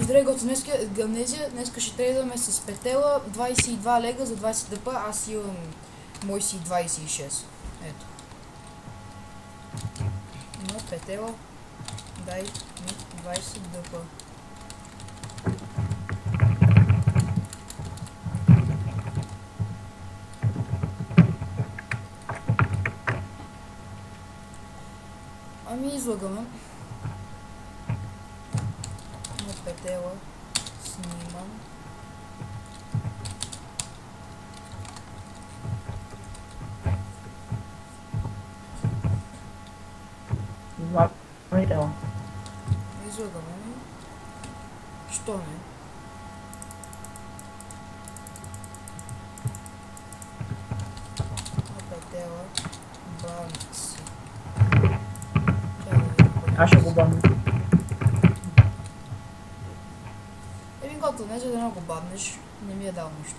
Добре, гото, днеска ще трейдваме с петела, 22 лега за 20 дп, аз имам мой си 26. Ето. Но петела, дай ми 20 дп. Ами излагаме. На петела снимам. Два петела. Излагаме. Що не? На петела банци. Аз ще го бавя. Гото, не за да не го бавнеш, не ми е дал нищо.